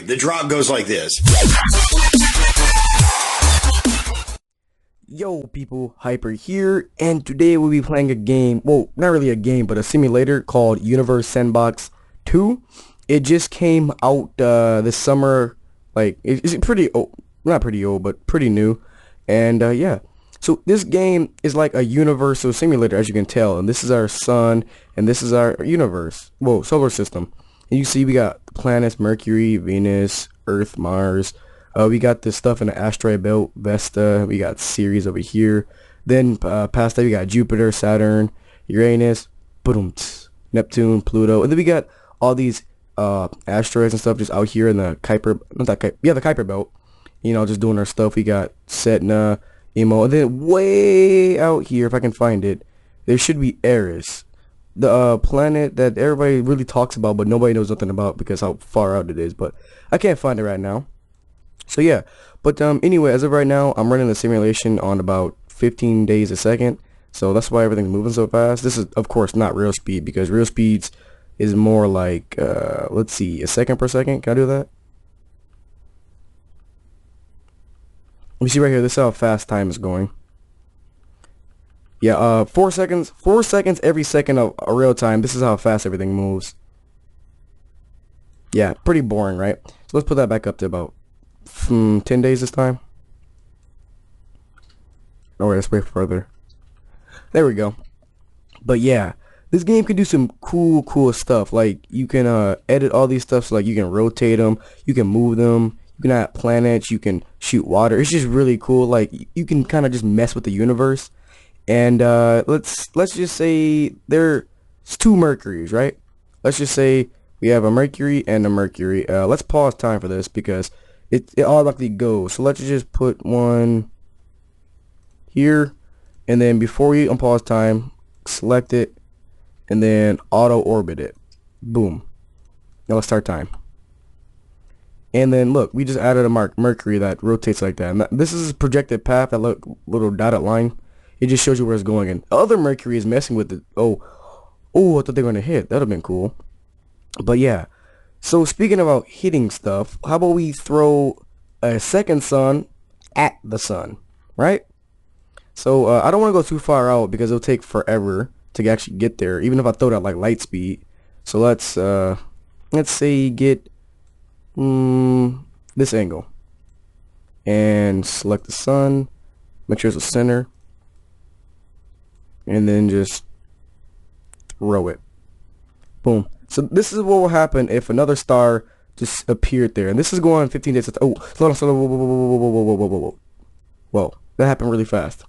Alright, the drop goes like this. Yo people, Hyper here, and today we'll be playing a game, well, not really a game, but a simulator called Universe Sandbox 2. It just came out this summer, like, it's pretty old, not pretty old, but pretty new, and yeah. So this game is like a universal simulator, as you can tell, and this is our sun, and this is our universe, whoa, solar system. And you see we got planets, Mercury, Venus, Earth, Mars. We got this stuff in the asteroid belt, Vesta. We got Ceres over here. Then past that we got Jupiter, Saturn, Uranus, boom, Neptune, Pluto, and then we got all these asteroids and stuff just out here in the Kuiper, not that Kuiper, yeah, the Kuiper belt. You know, just doing our stuff. We got Setna, Emo, and then way out here, if I can find it, there should be Eris, the planet that everybody really talks about, but nobody knows nothing about because how far out it is. But I can't find it right now. So yeah, but anyway, as of right now, I'm running the simulation on about 15 days a second, so that's why everything's moving so fast. This is, of course, not real speed, because real speeds is more like, let's see, a second per second. Can I do that? Let me see right here. This is how fast time is going. Yeah, 4 seconds every second of real time. This is how fast everything moves. Yeah, pretty boring, right? So let's put that back up to about 10 days this time. Oh wait, let's wait further. There we go. But yeah, this game can do some cool stuff. Like you can edit all these stuff, so like you can rotate them, you can move them, you can add planets, you can shoot water. It's just really cool. Like you can kind of just mess with the universe. And let's just say there's 2 Mercuries, right? Let's just say we have a Mercury and a Mercury. Let's pause time for this because it automatically goes. So let's just put one here, and then before we unpause time, select it, and then auto orbit it. Boom. Now let's start time. And then look, we just added a Mercury that rotates like that. And this is a projected path, that little dotted line. It just shows you where it's going. And the other Mercury is messing with it. Oh, I thought they were gonna hit. That'd have been cool. But yeah. So speaking about hitting stuff, how about we throw a second sun at the sun, right? So I don't want to go too far out because it'll take forever to actually get there, even if I throw it at like light speed. So let's say get this angle and select the sun, make sure it's the center, and then just throw it. Boom. So this is what will happen if another star just appeared there. And this is going on 15 days. Oh, slow down, whoa. Whoa, that happened really fast.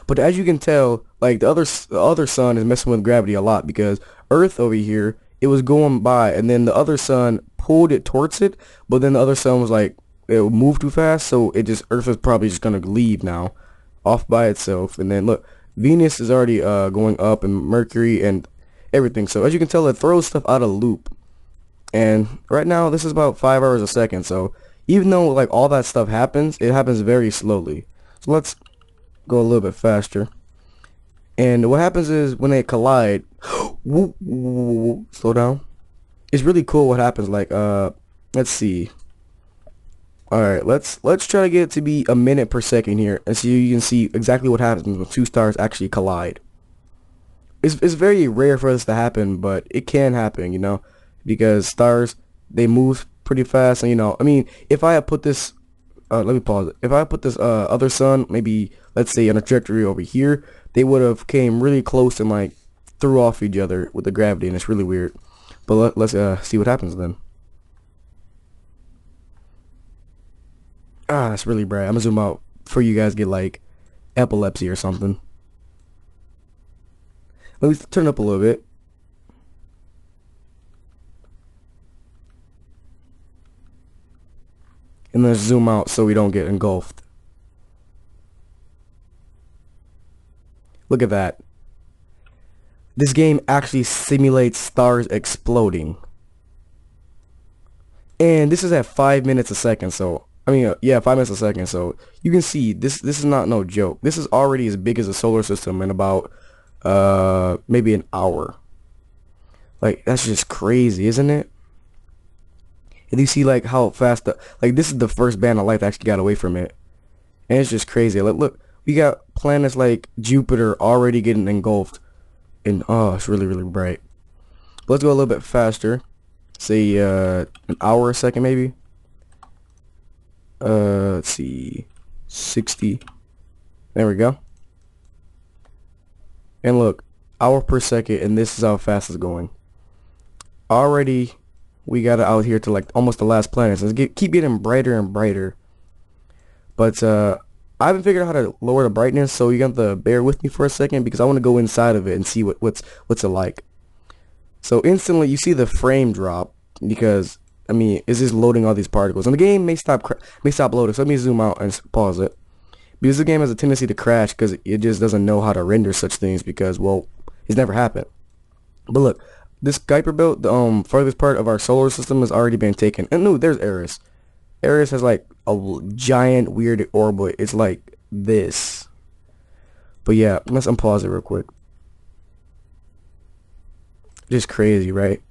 But as you can tell, like the other sun is messing with gravity a lot, because Earth over here, it was going by, and then the other sun pulled it towards it, but then the other sun was like, it moved too fast, so Earth is probably just gonna leave now, off by itself. And then look, Venus is already going up, and Mercury and everything. So as you can tell, it throws stuff out of loop. And right now this is about 5 hours a second, so even though like all that stuff happens, it happens very slowly. So let's go a little bit faster. And what happens is when they collide, slow down. It's really cool what happens. Like let's see. Alright, let's try to get it to be a minute per second here, and so you can see exactly what happens when 2 stars actually collide. It's very rare for this to happen, but it can happen, you know, because stars, they move pretty fast. And you know, I mean, if I had put this let me pause it. If I put this other sun, maybe let's say on a trajectory over here, they would have came really close and like threw off each other with the gravity, and it's really weird. But let's see what happens then. That's really bright. I'm gonna zoom out for you guys get like epilepsy or something. Let me turn it up a little bit. And then zoom out so we don't get engulfed. Look at that. This game actually simulates stars exploding. And this is at 5 minutes a second, so I mean, yeah, 5 minutes a second. So you can see this is not no joke. This is already as big as the solar system in about maybe an hour. Like, that's just crazy, isn't it? And you see like how fast like this is the first band of light that actually got away from it. And it's just crazy. Like, look, we got planets like Jupiter already getting engulfed. And oh, it's really, really bright. Let's go a little bit faster. Say an hour a second maybe. Let's see. 60. There we go. And look, hour per second, and this is how fast it's going. Already, we got it out here to like almost the last planet. So it's keep getting brighter and brighter. But I haven't figured out how to lower the brightness, so you got to bear with me for a second because I want to go inside of it and see what's it like. So instantly, you see the frame drop because I mean, it's just loading all these particles, and the game may stop loading. So let me zoom out and pause it. Because the game has a tendency to crash because it just doesn't know how to render such things because, well, it's never happened. But look, this Kuiper belt, the farthest part of our solar system has already been taken. And no, there's Eris. Eris has like a giant weird orbit. It's like this. But yeah, let's unpause it real quick. Just crazy, right?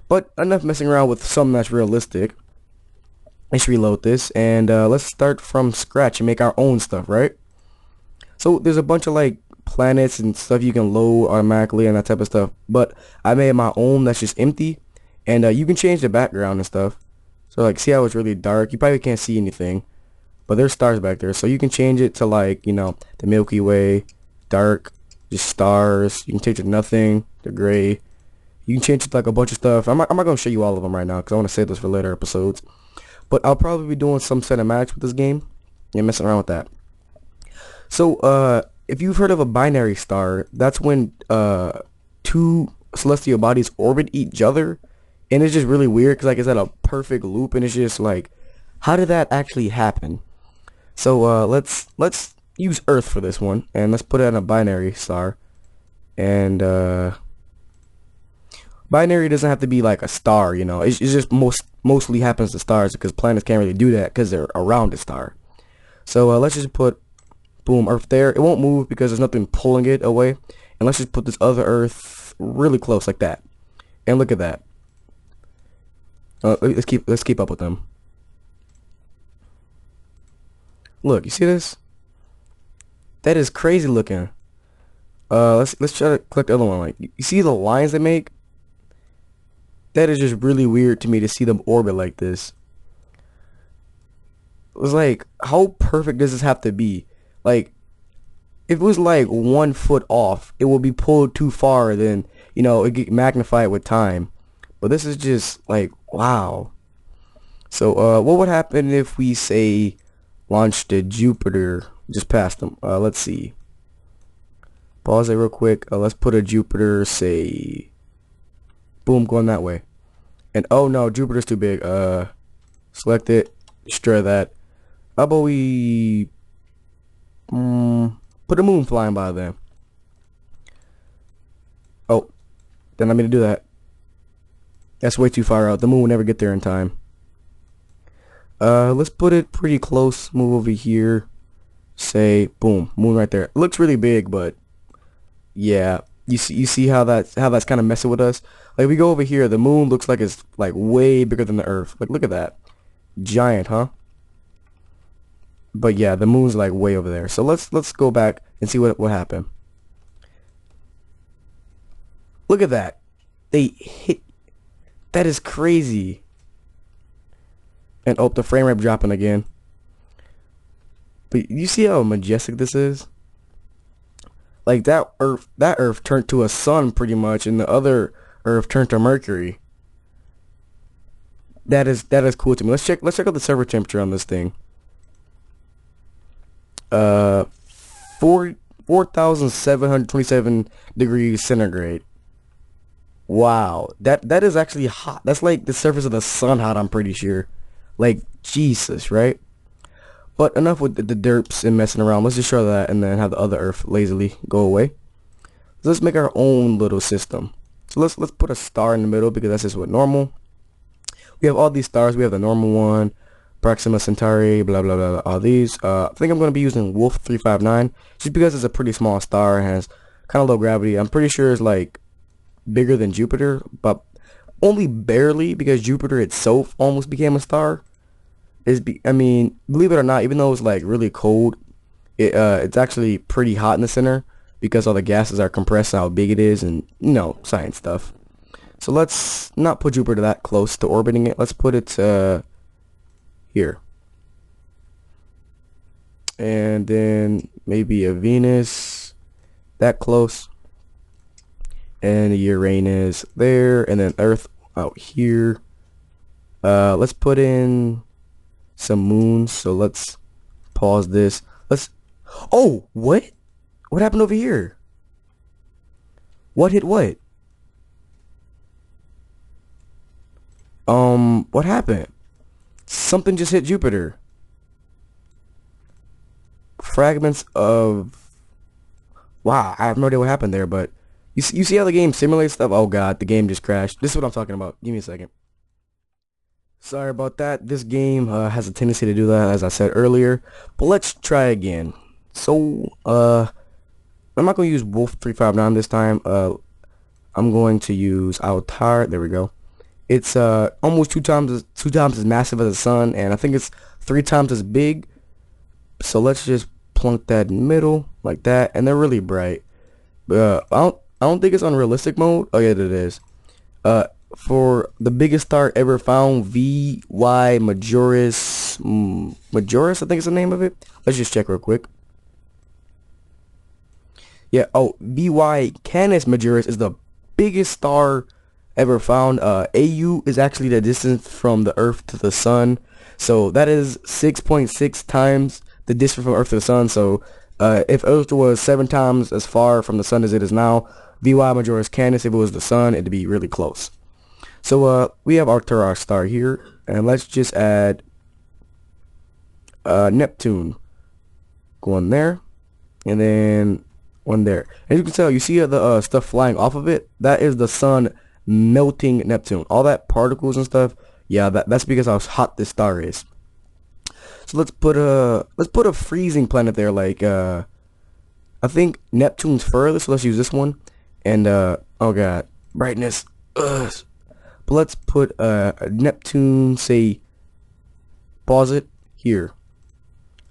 But enough messing around with something that's realistic. Let's reload this and let's start from scratch and make our own stuff, right? So there's a bunch of like planets and stuff you can load automatically and that type of stuff, but I made my own that's just empty, and you can change the background and stuff. So like, see how it's really dark? You probably can't see anything, but there's stars back there, so you can change it to like, you know, the Milky Way, dark, just stars. You can change it to nothing, the gray. You can change it to like a bunch of stuff. I'm not gonna show you all of them right now because I want to save this for later episodes. But I'll probably be doing some cinematics with this game and messing around with that. So, if you've heard of a binary star, that's when two celestial bodies orbit each other, and it's just really weird because like it's at a perfect loop, and it's just like, how did that actually happen? So let's use Earth for this one, and let's put it in a binary star, and binary doesn't have to be like a star, you know. It's just mostly happens to stars because planets can't really do that because they're around a star. So let's just put, boom, Earth there. It won't move because there's nothing pulling it away. And let's just put this other Earth really close like that. And look at that. Let's keep up with them. Look, you see this? That is crazy looking. Let's try to click the other one. Like, you see the lines they make? That is just really weird to me to see them orbit like this. It was like, how perfect does this have to be? Like, if it was like 1 foot off, it would be pulled too far, then, you know, it get magnified with time. But this is just like, wow. So, what would happen if we, say, launched to Jupiter just past them? Let's see. Pause it real quick. Let's put a Jupiter, say, boom, going that way. And oh no, Jupiter's too big. Select it, destroy that. How about we put a moon flying by there? Oh, didn't let me to do that. That's way too far out. The moon will never get there in time. Let's put it pretty close. Move over here. Say, boom, moon right there. It looks really big, but yeah. You see how that's kind of messing with us. Like, we go over here, the moon looks like it's like way bigger than the Earth. Like, look at that, giant, huh? But yeah, the moon's like way over there. So let's go back and see what happened. Look at that. They hit. That is crazy. And oh, the frame rate dropping again. But you see how majestic this is? Like that Earth turned to a sun pretty much, and the other Earth turned to Mercury. That is cool to me. Let's check out the server temperature on this thing. 4,727 degrees centigrade. Wow, that is actually hot. That's like the surface of the sun hot, I'm pretty sure. Like, Jesus, right? But enough with the derps and messing around. Let's just show that and then have the other Earth lazily go away. So let's make our own little system. So let's put a star in the middle because that's just what normal. We have all these stars. We have the normal one, Proxima Centauri, blah blah blah. All these. I think I'm going to be using Wolf 359 just because it's a pretty small star and has kind of low gravity. I'm pretty sure it's like bigger than Jupiter, but only barely, because Jupiter itself almost became a star. I mean, believe it or not, even though it's like really cold, it's actually pretty hot in the center because all the gases are compressed and how big it is, and science stuff. So let's not put Jupiter that close to orbiting it. Let's put it here. And then maybe a Venus that close. And Uranus there, and then Earth out here. Let's put in some moons. So let's pause this. Oh, what? What happened over here? What hit what? What happened? Something just hit Jupiter. Fragments of... Wow, I have no idea what happened there, but you see how the game simulates stuff? Oh god, the game just crashed. This is what I'm talking about. Give me a second. Sorry about that. This game has a tendency to do that, as I said earlier. But let's try again. So, I'm not going to use Wolf 359 this time. I'm going to use Altar. There we go. It's almost two times as massive as the sun, and I think it's 3 times as big. So let's just plunk that in the middle like that, and they're really bright. I don't think it's on realistic mode. Oh yeah, it is. For the biggest star ever found, VY Majoris, Majoris, I think is the name of it. Let's just check real quick. Yeah, oh, VY Canis Majoris is the biggest star ever found. AU is actually the distance from the Earth to the Sun. So that is 6.6 times the distance from Earth to the Sun. So if Earth was 7 times as far from the Sun as it is now, VY Majoris Canis, if it was the Sun, it'd be really close. So we have our star here, and let's just add Neptune. Go on there, and then one there. As you can tell, you see the stuff flying off of it. That is the sun melting Neptune. All that particles and stuff. Yeah, that's because how hot this star is. So let's put a freezing planet there. Like I think Neptune's furthest. So let's use this one. And oh god, brightness. Ugh. But let's put Neptune. Say, pause it here.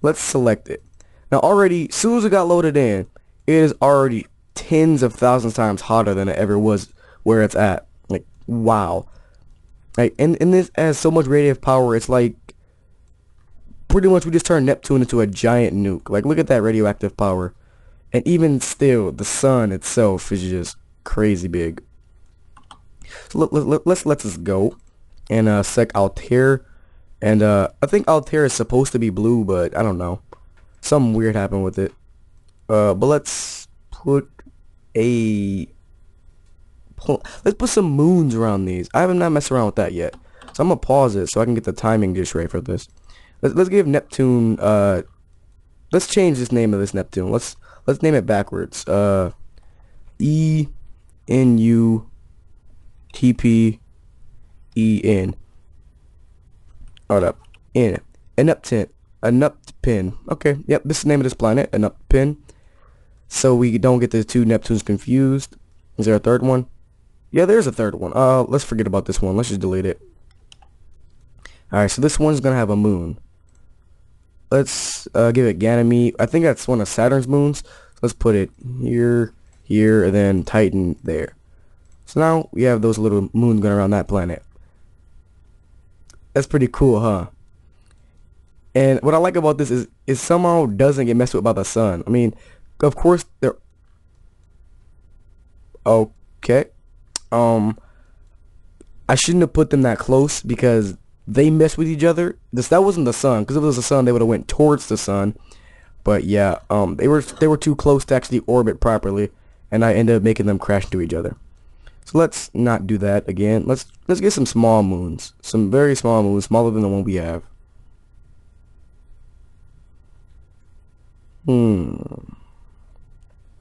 Let's select it. Now already, as soon as it got loaded in, it is already tens of thousands times hotter than it ever was where it's at. Like, wow. Like, and this has so much radiative power, it's like pretty much we just turned Neptune into a giant nuke. Like, look at that radioactive power. And even still, the sun itself is just crazy big. So let's let this go and sec Altair. And I think Altair is supposed to be blue, but I don't know. Something weird happened with it. But let's put some moons around these. I have not messed around with that yet. So I'm gonna pause it so I can get the timing just right for this. Let's give Neptune let's change this name of this Neptune. Let's name it backwards. ENUTPEN. Hold up. Enuptin. Okay, yep, this is the name of this planet, Enuptin. So we don't get the 2 Neptunes confused. Is there a third one? Yeah, there's a third one. Let's forget about this one. Let's just delete it. Alright, so this one's gonna have a moon. Let's give it Ganymede. I think that's one of Saturn's moons. Let's put it here, and then Titan there. So now we have those little moons going around that planet. That's pretty cool, huh? And what I like about this is it somehow doesn't get messed with by the sun. I mean, of course they're okay. I shouldn't have put them that close because they mess with each other. That wasn't the sun, because if it was the sun, they would have went towards the sun. But yeah, they were too close to actually orbit properly, and I ended up making them crash into each other. So let's not do that again. Let's get some small moons, some very small moons, smaller than the one we have.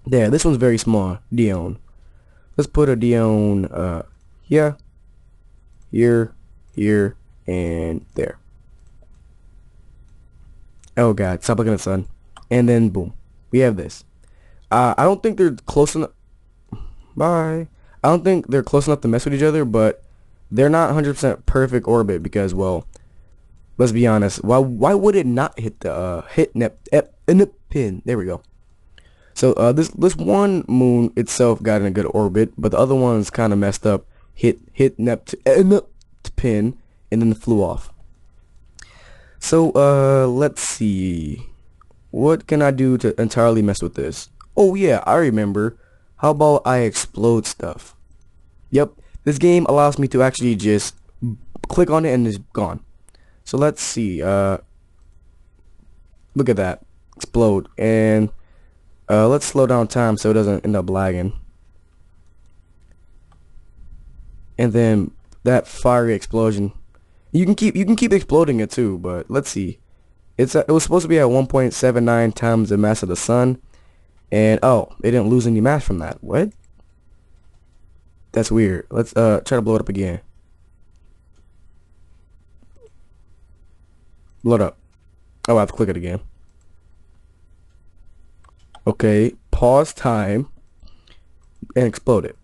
There, this one's very small. Dione. Let's put a Dione here, here, and there. Oh god, stop looking at the sun. And then boom, we have this. I don't think they're close enough. Bye. I don't think they're close enough to mess with each other, but they're not 100% perfect orbit because, well, let's be honest. Why would it not hit the pin? There we go. So this one moon itself got in a good orbit, but the other one's kind of messed up. Hit pin and then flew off. So let's see. What can I do to entirely mess with this? Oh yeah, I remember. How about I explode stuff? Yep, this game allows me to actually just click on it and it's gone. So let's see. Look at that. Explode. And let's slow down time so it doesn't end up lagging. And then that fiery explosion. You can keep exploding it too, but let's see. It was supposed to be at 1.79 times the mass of the sun. And oh, it didn't lose any mass from that. What? That's weird. Let's try to blow it up again. Blow it up. Oh, I have to click it again. Okay, pause time and explode it.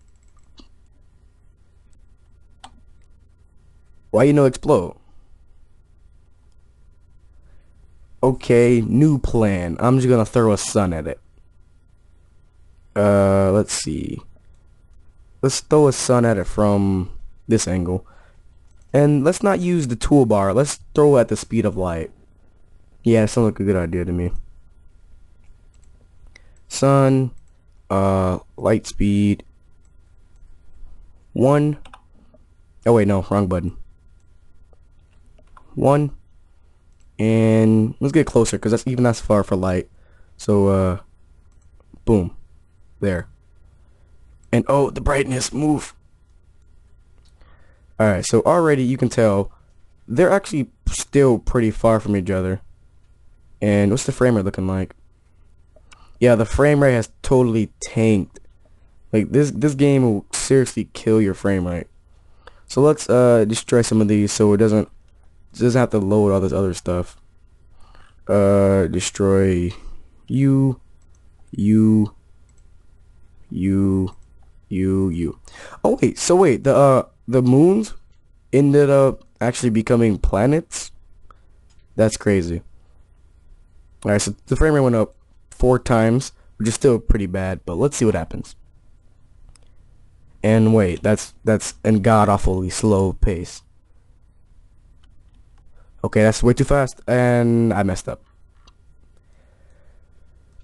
Why you know explode? Okay, new plan. I'm just gonna throw a sun at it. Let's see. Let's throw a sun at it from this angle. And let's not use the toolbar. Let's throw at the speed of light. Yeah, that sounds like a good idea to me. Sun, light speed 1. Oh wait, no, wrong button. 1. And let's get closer because that's far for light. So boom. There. And oh, the brightness, move. Alright, so already you can tell they're actually still pretty far from each other. And what's the frame rate looking like? Yeah, the frame rate has totally tanked. Like this game will seriously kill your frame rate. So let's destroy some of these so it doesn't have to load all this other stuff. Destroy you. Oh wait, so wait, the moons ended up actually becoming planets? That's crazy. Alright, so the frame rate went up 4 times, which is still pretty bad, but let's see what happens. And wait, that's in god awfully slow pace. Okay, that's way too fast, and I messed up.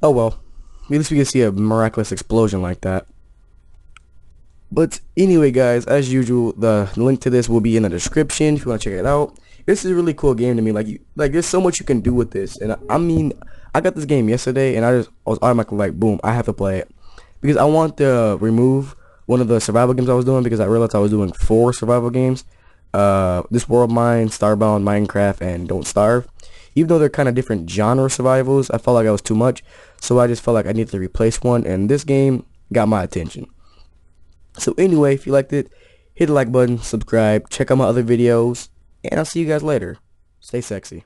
Oh well, at least we can see a miraculous explosion like that. But anyway guys, as usual, the link to this will be in the description if you want to check it out. This is a really cool game to me. Like there's so much you can do with this, and I mean, I got this game yesterday and I was automatically like, boom, I have to play it because I want to remove one of the survival games I was doing because I realized I was doing 4 survival games. This World Mine, Starbound, Minecraft, and Don't Starve. Even though they're kind of different genre survivals, I felt like I was too much, so I just felt like I needed to replace one, and this game got my attention. So anyway, if you liked it, hit the like button, subscribe, check out my other videos, and I'll see you guys later. Stay sexy.